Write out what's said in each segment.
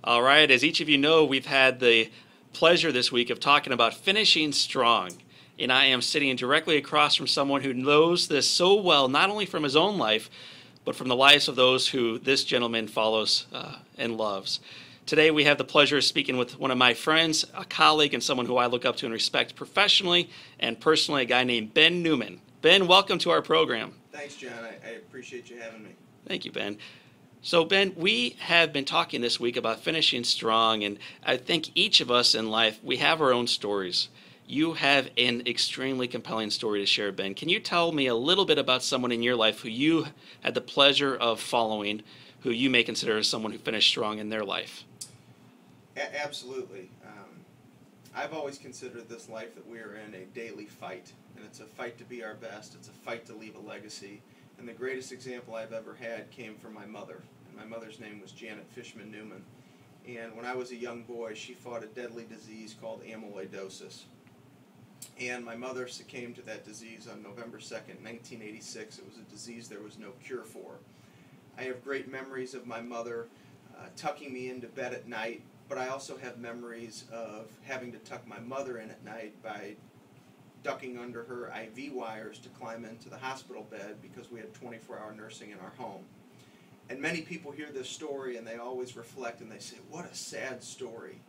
All right, as each of you know, we've had the pleasure this week of talking about finishing strong. And I am sitting directly across from someone who knows this so well, not only from his own life, but from the lives of those who this gentleman follows and loves. Today, we have the pleasure of speaking with one of my friends, a colleague, and someone who I look up to and respect professionally and personally, a guy named Ben Newman. Ben, welcome to our program. Thanks, John. I appreciate you having me. Thank you, Ben. So, Ben, we have been talking this week about finishing strong, and I think each of us in life, we have our own stories. You have an extremely compelling story to share, Ben. Can you tell me a little bit about someone in your life who you had the pleasure of following, who you may consider as someone who finished strong in their life? Absolutely. I've always considered this life that we are in a daily fight, and it's a fight to be our best. It's a fight to leave a legacy. And the greatest example I've ever had came from my mother. And my mother's name was Janet Fishman Newman. And when I was a young boy, she fought a deadly disease called amyloidosis. And my mother succumbed to that disease on November 2nd, 1986. It was a disease there was no cure for. I have great memories of my mother tucking me into bed at night, but I also have memories of having to tuck my mother in at night by ducking under her IV wires to climb into the hospital bed because we had 24-hour nursing in our home. And many people hear this story and they always reflect and they say, what a sad story.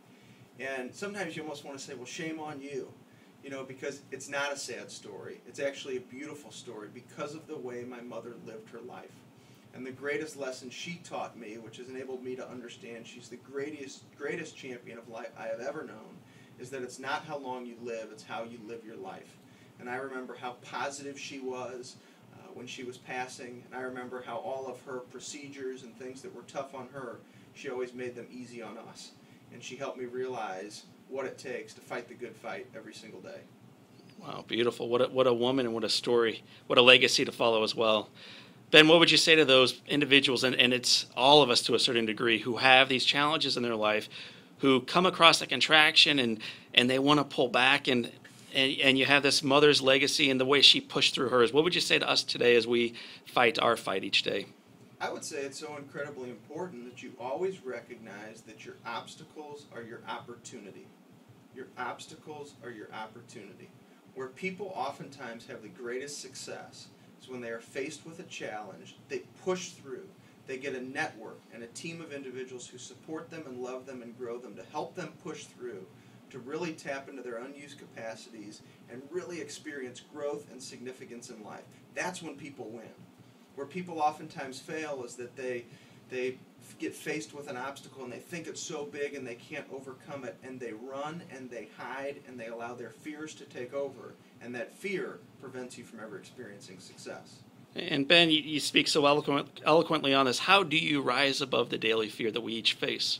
And sometimes you almost want to say, well, shame on you, because it's not a sad story. It's actually a beautiful story because of the way my mother lived her life. And the greatest lesson she taught me, which has enabled me to understand she's the greatest champion of life I have ever known, is that it's not how long you live, it's how you live your life. And I remember how positive she was when she was passing, and I remember how all of her procedures and things that were tough on her, she always made them easy on us. And she helped me realize what it takes to fight the good fight every single day. Wow, beautiful. What a woman and what a story, what a legacy to follow as well. Ben, what would you say to those individuals, and it's all of us to a certain degree, who have these challenges in their life, who come across a contraction and they want to pull back, and you have this mother's legacy and the way she pushed through hers? What would you say to us today as we fight our fight each day? I would say it's so incredibly important that you always recognize that your obstacles are your opportunity. Your obstacles are your opportunity. Where people oftentimes have the greatest success is when they are faced with a challenge, they push through. They get a network and a team of individuals who support them and love them and grow them to help them push through, to really tap into their unused capacities and really experience growth and significance in life. That's when people win. Where people oftentimes fail is that they get faced with an obstacle and they think it's so big and they can't overcome it, and they run and they hide and they allow their fears to take over, and that fear prevents you from ever experiencing success. And Ben, you speak so eloquently on this. How do you rise above the daily fear that we each face?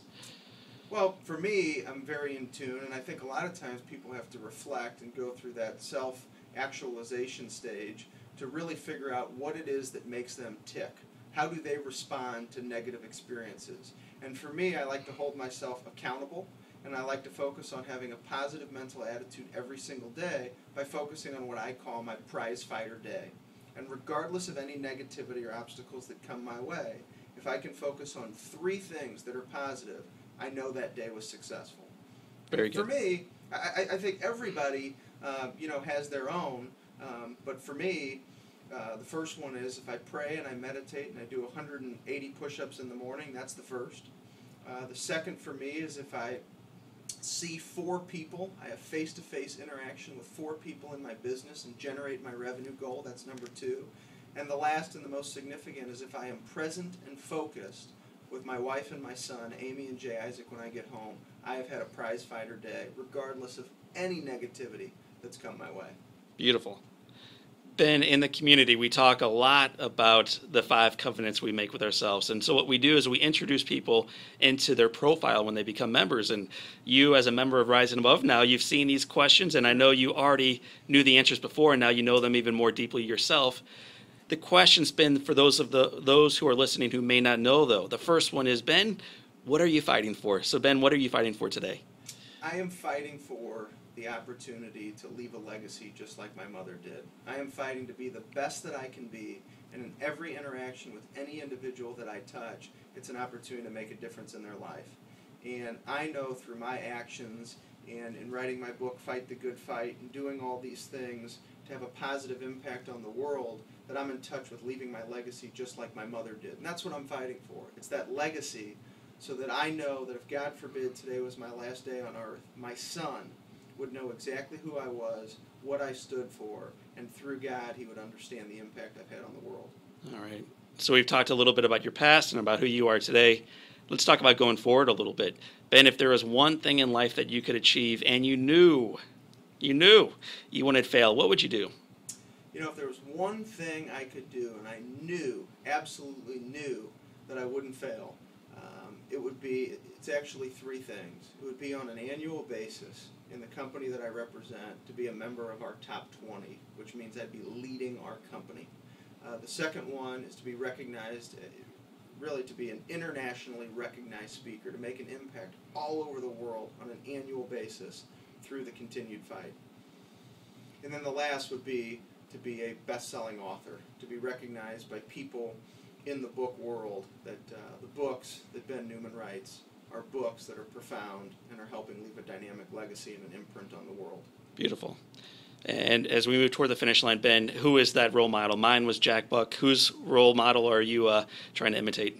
Well, for me, I'm very in tune, and I think a lot of times people have to reflect and go through that self-actualization stage to really figure out what it is that makes them tick. How do they respond to negative experiences? And for me, I like to hold myself accountable, and I like to focus on having a positive mental attitude every single day by focusing on what I call my prize fighter day. And regardless of any negativity or obstacles that come my way, if I can focus on 3 things that are positive, I know that day was successful. Very good. For me, I think everybody, has their own, but for me, the first one is if I pray and I meditate and I do 180 push-ups in the morning, that's the first. The second for me is if I see 4 people, I have face-to-face interaction with 4 people in my business and generate my revenue goal, that's number 2. And the last and the most significant is if I am present and focused with my wife and my son, Amy and Jay Isaac, when I get home, I have had a prize fighter day, regardless of any negativity that's come my way. Beautiful. Ben, in the community, we talk a lot about the 5 covenants we make with ourselves. And so what we do is we introduce people into their profile when they become members. And you, as a member of Rise and Above now, you've seen these questions, and I know you already knew the answers before, and now you know them even more deeply yourself. The question's been for those who are listening who may not know, though. The first one is, Ben, what are you fighting for? So, Ben, what are you fighting for today? I am fighting for the opportunity to leave a legacy just like my mother did. I am fighting to be the best that I can be, and in every interaction with any individual that I touch, it's an opportunity to make a difference in their life. And I know through my actions and in writing my book, Fight the Good Fight, and doing all these things to have a positive impact on the world, that I'm in touch with leaving my legacy just like my mother did. And that's what I'm fighting for. It's that legacy, so that I know that if, God forbid, today was my last day on earth, my son would know exactly who I was, what I stood for, and through God, he would understand the impact I've had on the world. All right. So we've talked a little bit about your past and about who you are today. Let's talk about going forward a little bit. Ben, if there was one thing in life that you could achieve and you knew you wouldn't fail, what would you do? You know, if there was one thing I could do, and I knew, absolutely knew, that I wouldn't fail, it's actually three things. It would be on an annual basis in the company that I represent to be a member of our top 20, which means I'd be leading our company. The second one is to be recognized, really to be an internationally recognized speaker, to make an impact all over the world on an annual basis through the continued fight. And then the last would be to be a best-selling author, to be recognized by people in the book world that the books that Ben Newman writes are books that are profound and are helping leave a dynamic legacy and an imprint on the world. Beautiful. And as we move toward the finish line, Ben, who is that role model? Mine was Jack Buck. Whose role model are you trying to imitate?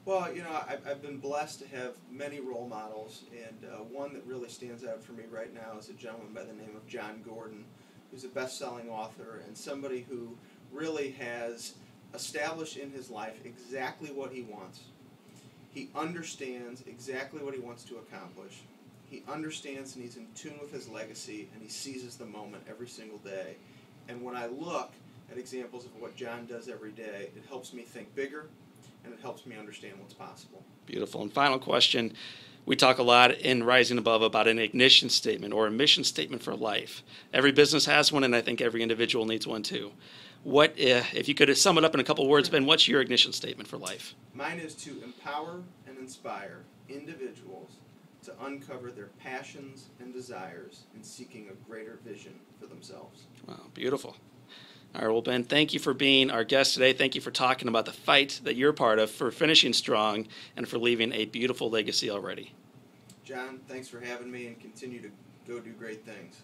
Well, you know, I've been blessed to have many role models, and one that really stands out for me right now is a gentleman by the name of John Gordon, who's a best-selling author and somebody who really has established in his life exactly what he wants. He understands exactly what he wants to accomplish. He understands and he's in tune with his legacy, and he seizes the moment every single day. And when I look at examples of what John does every day, it helps me think bigger, and it helps me understand what's possible. Beautiful. And final question. We talk a lot in Rising Above about an ignition statement or a mission statement for life. Every business has one, and I think every individual needs one too. What, if you could sum it up in a couple words, Ben, what's your ignition statement for life? Mine is to empower and inspire individuals to uncover their passions and desires in seeking a greater vision for themselves. Wow, beautiful. All right, well, Ben, thank you for being our guest today. Thank you for talking about the fight that you're part of, for finishing strong, and for leaving a beautiful legacy already. John, thanks for having me, and continue to go do great things.